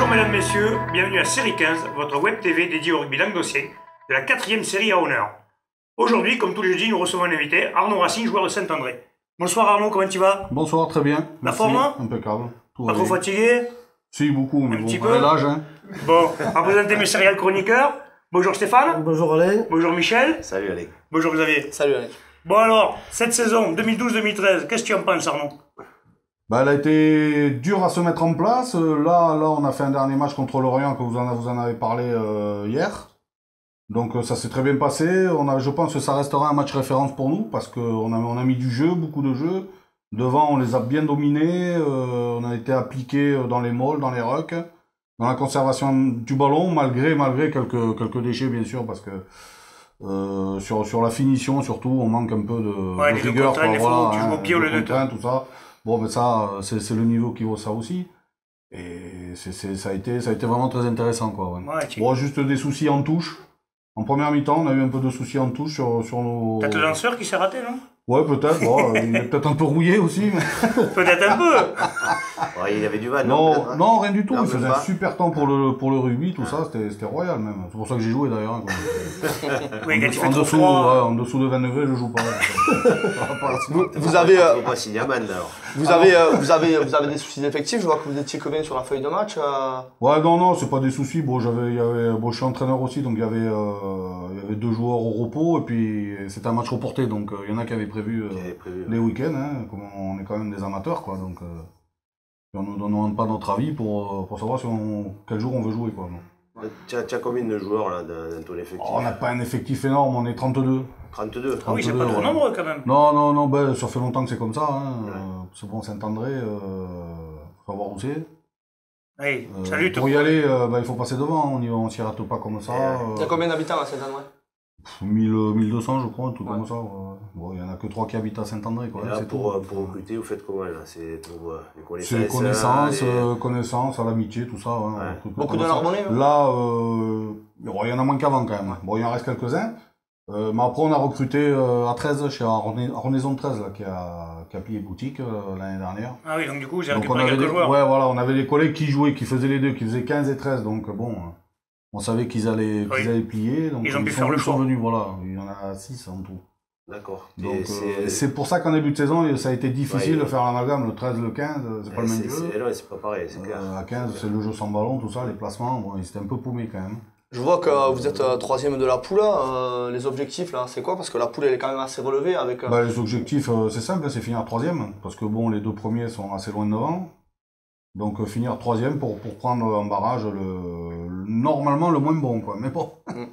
Bonjour mesdames, messieurs, bienvenue à Série 15, votre web TV dédiée au rugby languedocien, de la 4e série à honneur. Aujourd'hui, comme tous les jeudis, nous recevons un invité, Arnaud Racine, joueur de Saint-André. Bonsoir Arnaud, comment tu vas? Bonsoir, très bien. La Merci. forme? Impeccable. Pas trop fatigué? Si, beaucoup, mais Un petit bon, peu. l'âge, hein. Bon, on va présenter mes céréales chroniqueurs. Bonjour Stéphane. Bonjour Alain. Bonjour Michel. Salut Alain. Bonjour Xavier. Salut Alain. Bon alors, cette saison 2012-2013, qu'est-ce que tu en penses Arnaud? Bah, elle a été dure à se mettre en place. Là, on a fait un dernier match contre l'Orient que vous en avez parlé hier. Donc ça s'est très bien passé. Je pense que ça restera un match référence pour nous parce qu'on a mis du jeu, beaucoup de jeu. Devant, on les a bien dominés. On a été appliqués dans les mauls, dans les rucks, dans la conservation du ballon, malgré quelques déchets bien sûr parce que sur la finition surtout, on manque un peu de rigueur. Tu joues au pied au lieu de tout. Tout ça. Bon, mais ça, c'est le niveau qui vaut ça aussi. Et ça a été vraiment très intéressant, quoi. Ouais. Bon, juste des soucis en touche. En première mi-temps, on a eu un peu de soucis en touche sur nos... Peut-être le lanceur qui s'est raté, non? Ouais, peut-être. Bon, il est peut-être un peu rouillé aussi. Mais... Peut-être un peu. Ouais, il avait du mal. Non, rien du tout. Non, il faisait un super temps pour le rugby, tout ça. C'était royal, même. C'est pour ça que j'ai joué, d'ailleurs. Oui, quand il fait en trop dessous, froid. en dessous de 20 degrés, je joue pas. Vous avez... pas signé à bande, alors. Vous avez des soucis d'effectifs, je vois que vous étiez combien sur la feuille de match Ouais, non, c'est pas des soucis. Bon, je suis entraîneur aussi, donc il y avait 2 joueurs au repos, et puis c'était un match reporté, donc il y en a qui avaient prévu les week-ends, hein, comme on est quand même des amateurs, quoi, donc on ne demande pas notre avis pour savoir quel jour on veut jouer, quoi. Tu as combien de joueurs là dans ton effectif? On n'a pas un effectif énorme, on est 32. 32. Ah oui, c'est pas trop nombreux quand même. Non, ben, ça fait longtemps que c'est comme ça, hein. C'est bon, Saint-André, faut savoir où c'est. Oui, salut. Pour y aller, il faut passer devant, on s'y rate pas comme ça. Il y a combien d'habitants à Saint-André? 1200 je crois, tout comme ça. Bon, il y en a que 3 qui habitent à Saint-André, quoi. Et là, pour recruter, vous faites comment là? C'est pour les connaissances? C'est connaissances, à l'amitié, tout ça. Ouais. Beaucoup de Narbonnais? Là, il y en a moins qu'avant quand même. Bon, il en reste quelques-uns. Mais après, on a recruté à 13 chez Arnaison 13 là, qui a plié boutique l'année dernière. Ah oui, donc du coup, j'ai récupéré quelques joueurs. Ouais, voilà, on avait des collègues qui jouaient, qui faisaient les deux, qui faisaient 15 et 13, donc bon, on savait qu'ils allaient plier. Donc ils ont pu faire le choix. Venus, voilà, il y en a 6 en tout. D'accord. Donc c'est pour ça qu'en début de saison, ça a été difficile de faire l'amalgame, le 13, le 15, c'est pas le même jeu. C'est pas pareil, c'est clair. À 15, c'est le jeu sans ballon, tout ça, les placements, bon, ils étaient un peu paumés quand même. Je vois que vous êtes 3e de la poule, les objectifs là, c'est quoi? Parce que la poule elle est quand même assez relevée avec... Les objectifs, c'est simple, c'est finir 3e, parce que bon, les 2 premiers sont assez loin devant. Donc finir 3e pour prendre en barrage normalement le moins bon, quoi. Mais bon.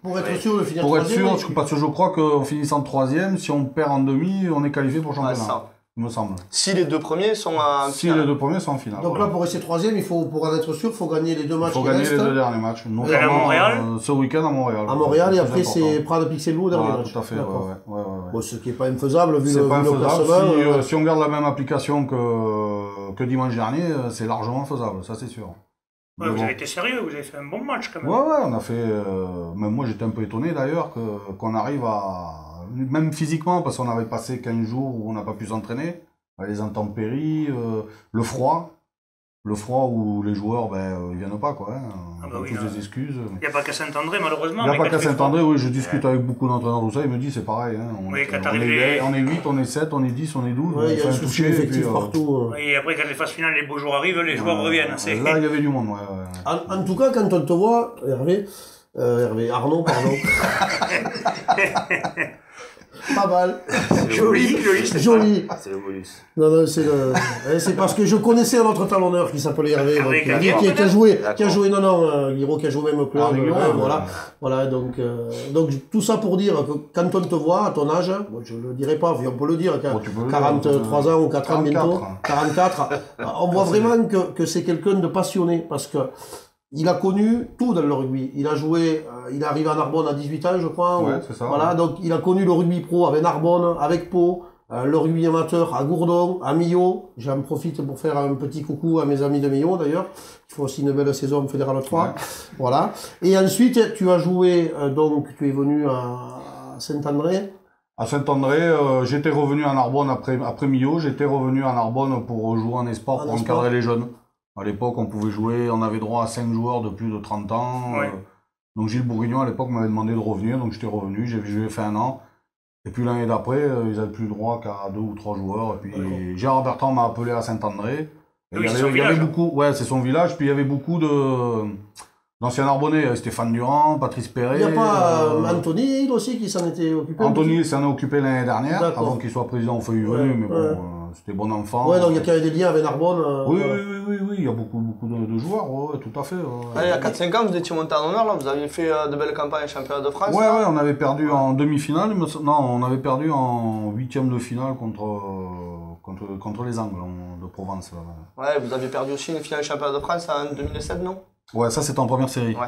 Pour être sûr de finir 3e. Pour être sûr, parce que je crois qu'en finissant 3e, si on perd en demi, on est qualifié pour championnat. Ça. Il me semble. Si les 2 premiers sont en finale. Si les 2 premiers sont en finale. Donc là, pour rester 3e, pour en être sûr, il faut gagner les 2 matchs. Il faut gagner les 2 derniers matchs. À Montréal ce week-end à Montréal. À Montréal, et après, c'est Prades Pixelou au dernier match. Tout à fait, ouais. Bon, ce qui n'est pas infaisable, vu c'est le pas classement. Si on garde la même application que dimanche dernier, c'est largement faisable, ça c'est sûr. Ouais, vous avez été sérieux, vous avez fait un bon match quand même. Ouais, on a fait... même moi j'étais un peu étonné d'ailleurs qu'on arrive à... Même physiquement, parce qu'on avait passé 15 jours où on n'a pas pu s'entraîner, les intempéries, le froid où les joueurs ils viennent pas, quoi. On a tous des excuses. Il n'y a pas qu'à Saint-André malheureusement. Il n'y a pas qu'à Saint-André, oui, je discute avec beaucoup d'entraîneurs, tout ça, ils me disent c'est pareil. Hein. On est 8, on est 7, on est 10, on est 12, il y a un souci effectif partout. Et après quand les phases finales, les beaux jours arrivent, les joueurs reviennent. Là, il y avait du monde, ouais. En tout cas, quand on te voit, Arnaud, pardon. Pas mal. Joli. C'est le bonus. Non, c'est parce que je connaissais un autre talonneur qui s'appelait Hervé, qui a joué, Guiraud qui a joué même au club, voilà, donc tout ça pour dire que quand on te voit à ton âge, bon, je le dirai pas, on peut le dire, 43 ans ou 4 ans bientôt, 44, on voit vraiment que c'est quelqu'un de passionné, parce que il a connu tout dans le rugby. Il a joué, il est arrivé à Narbonne à 18 ans, je crois. Ouais, c'est ça. Voilà, donc il a connu le rugby pro avec Narbonne, avec Pau, le rugby amateur à Gourdon, à Millau. J'en profite pour faire un petit coucou à mes amis de Millau d'ailleurs. Il faut aussi une belle saison en Fédéral 3. Ouais. Voilà. Et ensuite, tu as joué, donc tu es venu à Saint-André. À Saint-André, j'étais revenu à Narbonne après Millau. J'étais revenu à Narbonne pour jouer en espoir, pour encadrer les jeunes. À l'époque, on pouvait jouer, on avait droit à 5 joueurs de plus de 30 ans. Ouais. Donc Gilles Bourguignon, à l'époque, m'avait demandé de revenir, donc j'étais revenu, j'ai fait un an. Et puis l'année d'après, ils n'avaient plus le droit qu'à 2 ou 3 joueurs. Et puis Gérard Bertrand m'a appelé à Saint-André. Oui, il y avait beaucoup, ouais, c'est son village, puis il y avait beaucoup d'anciens Narbonnais, Stéphane Durand, Patrice Perret. Il n'y a pas Anthony Hill aussi qui s'en était occupé? Anthony s'en est occupé l'année dernière, avant qu'il soit président au Feuillu, mais bon, c'était bon enfant. Ouais, donc il y a quand même des liens avec Narbonne. Oui, il y a beaucoup de joueurs, ouais, tout à fait. Ouais, il y a 4-5 ans, vous étiez monté en honneur, là, vous aviez fait de belles campagnes en championnat de France. Ouais, on avait perdu en demi-finale, non, on avait perdu en 8e de finale contre les Angles de Provence. Ouais, vous avez perdu aussi une finale championnat de France en 2007, non? Ouais, ça c'était en première série. Ouais,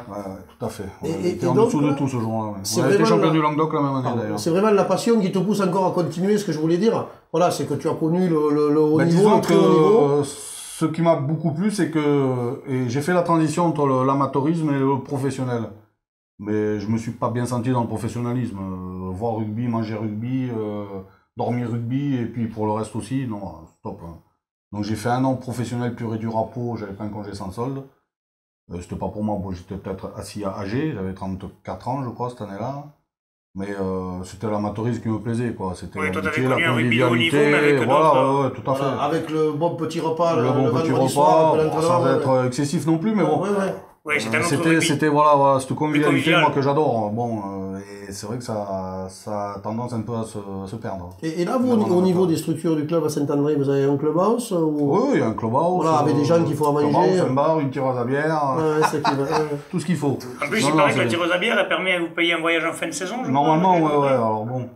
tout à fait. Et était en dessous de tout ce jour-là. On a été champion du Languedoc la même année d'ailleurs. C'est vraiment la passion qui te pousse encore à continuer, ce que je voulais dire. Voilà, c'est que tu as connu le haut niveau, disons le très haut niveau. Ce qui m'a beaucoup plu, c'est que j'ai fait la transition entre l'amateurisme et le professionnel. Mais je me suis pas bien senti dans le professionnalisme. Voir rugby, manger rugby, dormir rugby, et puis pour le reste aussi, non, stop. Donc j'ai fait un an professionnel pur et dur à Pau, j'avais pas un congé sans solde. C'était pas pour moi, bon, j'étais peut-être assis à AG, j'avais 34 ans je crois cette année-là. Mais c'était l'amateurisme qui me plaisait, quoi. C'était l'amitié, la convivialité, voilà, ouais, tout à fait. Avec le bon petit repas, le bon petit repas, sans être excessif non plus, mais bon. Ouais, c'était voilà, cette convivialité, moi, que j'adore. Bon, et c'est vrai que ça a tendance un peu à se perdre. Et là, vous, au niveau des structures du club à Saint-André, vous avez un clubhouse ou... Oui, il y a un clubhouse. Voilà, avec des gens qu'il faut à manger. Un bar, une tireuse à bière. Tout ce qu'il faut. En plus, il paraît que la tireuse à bière, elle permet de vous payer un voyage en fin de saison, je Normalement, ouais, alors bon.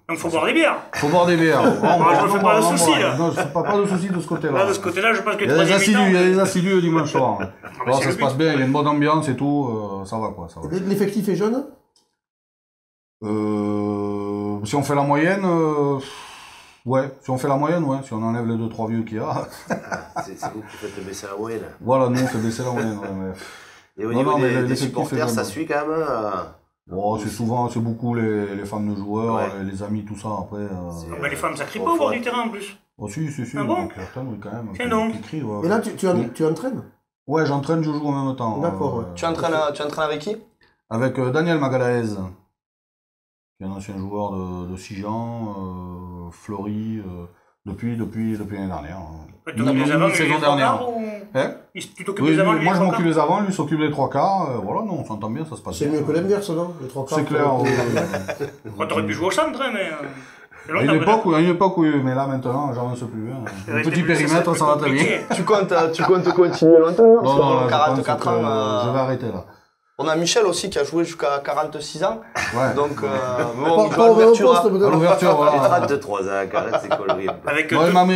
Donc faut boire des bières. Faut boire des bières. Je me fais pas de soucis là. Non, pas de soucis de ce côté-là. Là, de ce côté-là, je pense que il y a des assidus le dimanche soir. Alors ça se passe bien, il y a une bonne ambiance et tout, ça va quoi. L'effectif est jeune? Si on fait la moyenne, ouais. Si on fait la moyenne, ouais. Si on enlève les 2-3 vieux qu'il y a. C'est vous qui faites baisser la moyenne. Voilà, nous on fait baisser la moyenne. Ouais, et au niveau des supporters, ça suit quand même. Bon, c'est beaucoup les fans de joueurs, les amis, tout ça. Après, les femmes, ça crie pas au bord du terrain en plus. Oh, si. Ah bon? Oui, quand même. Tiens donc. Et là, tu entraînes? Ouais, j'entraîne, je joue en même temps. D'accord. Tu entraînes avec qui? Avec Daniel Magalaez, qui est un ancien joueur de Sijan, Fleury, depuis l'année dernière. Tu t'occupes des avant, saison dernière. Tu t'occupes des avant, moi je m'occupe des avant, lui s'occupe des 3/4. Voilà, non, on s'entend bien, ça se passe bien. C'est mieux que l'inverse, non? Les 3/4. C'est clair. T'aurais pu jouer au centre, mais... À une époque, oui, mais là maintenant, j'avance plus. Un petit périmètre, ça va très bien. Tu comptes continuer longtemps? Non, 44 ans. Je vais arrêter là. On a Michel aussi qui a joué jusqu'à 46 ans. Ouais. Donc, à l'ouverture, voilà. 33 ans, 40, c'est coloré.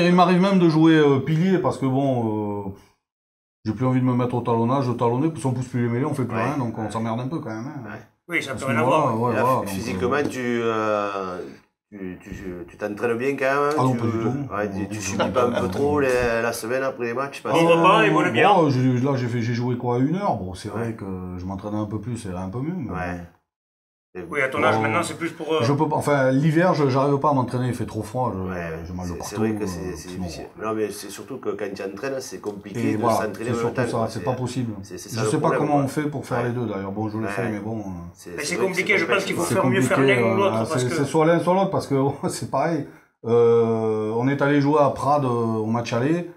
Il m'arrive même de jouer pilier parce que bon, j'ai plus envie de me mettre au talonnage, de talonner, parce qu'on pousse plus les mêlés, on fait plus rien, donc on s'emmerde un peu quand même. Oui, ça peut rien avoir. Physiquement, tu t'entraînes bien quand même. Ah non, pas du tout. Tu subis pas un peu trop la semaine après les matchs. Bon repas et bonne bière. Là, j'ai joué quoi, 1 heure. Bon, c'est vrai que je m'entraînais un peu plus, c'est un peu mieux. Mais oui, à ton âge maintenant, c'est plus pour. L'hiver, j'arrive pas à m'entraîner, il fait trop froid, j'ai mal de partout. C'est vrai que c'est difficile. Non, mais c'est surtout que quand tu entraînes, c'est compliqué de s'entraîner en même temps. C'est pas possible. Je sais pas comment on fait pour faire les deux d'ailleurs. Bon, je le fais, mais bon. C'est compliqué, je pense qu'il faut faire mieux faire l'un ou l'autre. C'est soit l'un, soit l'autre, parce que c'est pareil. On est allé jouer à Prades au match aller.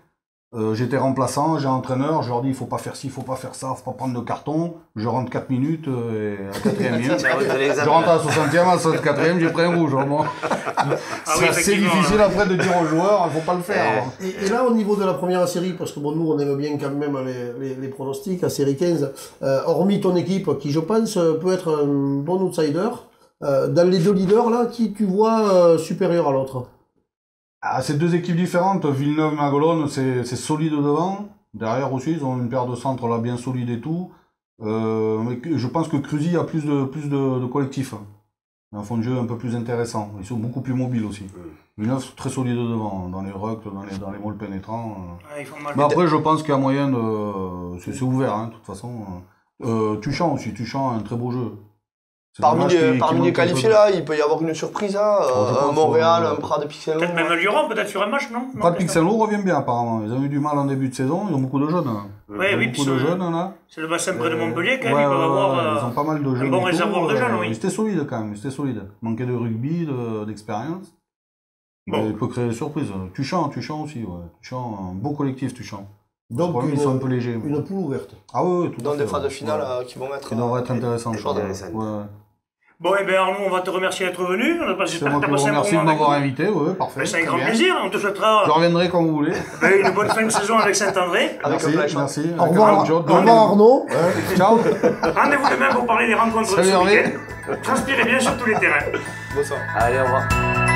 J'étais remplaçant, j'ai un entraîneur, je leur dis il faut pas faire ci, il faut pas faire ça, faut pas prendre de carton. Je rentre 4 minutes et à 4e minute. Je rentre à la 60e, à la 64e, j'ai pris un rouge. Bon. C'est assez difficile après de dire aux joueurs, il faut pas le faire. Et là, au niveau de la première série, parce que bon, nous on aime bien quand même les pronostics, la série 15, hormis ton équipe qui je pense peut être un bon outsider, dans les deux leaders là, qui tu vois supérieur à l'autre? C'est deux équipes différentes. Villeneuve-Magolone, c'est solide devant. Derrière aussi, ils ont une paire de centres là bien solide et tout. Mais je pense que Cruzy a plus de collectif. Un fond de jeu un peu plus intéressant. Ils sont beaucoup plus mobiles aussi. Villeneuve, très solide devant, dans les rucks, dans les molles pénétrants. Mais après, je pense qu'à moyenne, c'est ouvert, de toute façon. Tuchant aussi, Tuchant a un très beau jeu. Parmi les qualifiés là, il peut y avoir une surprise là. Un Montréal, un Prades Pixel. Peut-être même Lyon, peut-être sur un match, non? Prades Pixel revient bien apparemment. Ils ont eu du mal en début de saison, ils ont beaucoup de jeunes. Oui, beaucoup de jeunes là. C'est le bassin près de Montpellier quand même, ils peuvent avoir ils ont pas mal de jeunes. Un bon réservoir de jeunes, oui. C'était solide quand même, c'était solide. Manquait de rugby, d'expérience. Bon. Il peut créer des surprises. Tuchant aussi, ouais. Tuchant, un beau collectif Tuchant. Donc ils sont un peu légers. Une poule ouverte. Ah oui, tout dans des phases de finale qui vont être. Qui devraient être intéressantes. Bon, et bien Arnaud, on va te remercier d'être venu. C'est moi qui vous remercie de m'avoir invité, oui, parfait. C'est un grand plaisir, on te souhaitera. Je reviendrai quand vous voulez. Une bonne fin de saison avec Saint-André. Merci. Au revoir Arnaud. Ciao. Rendez-vous demain pour parler des rencontres de ce week-end. Transpirez bien sur tous les terrains. Bonsoir. Allez, au revoir.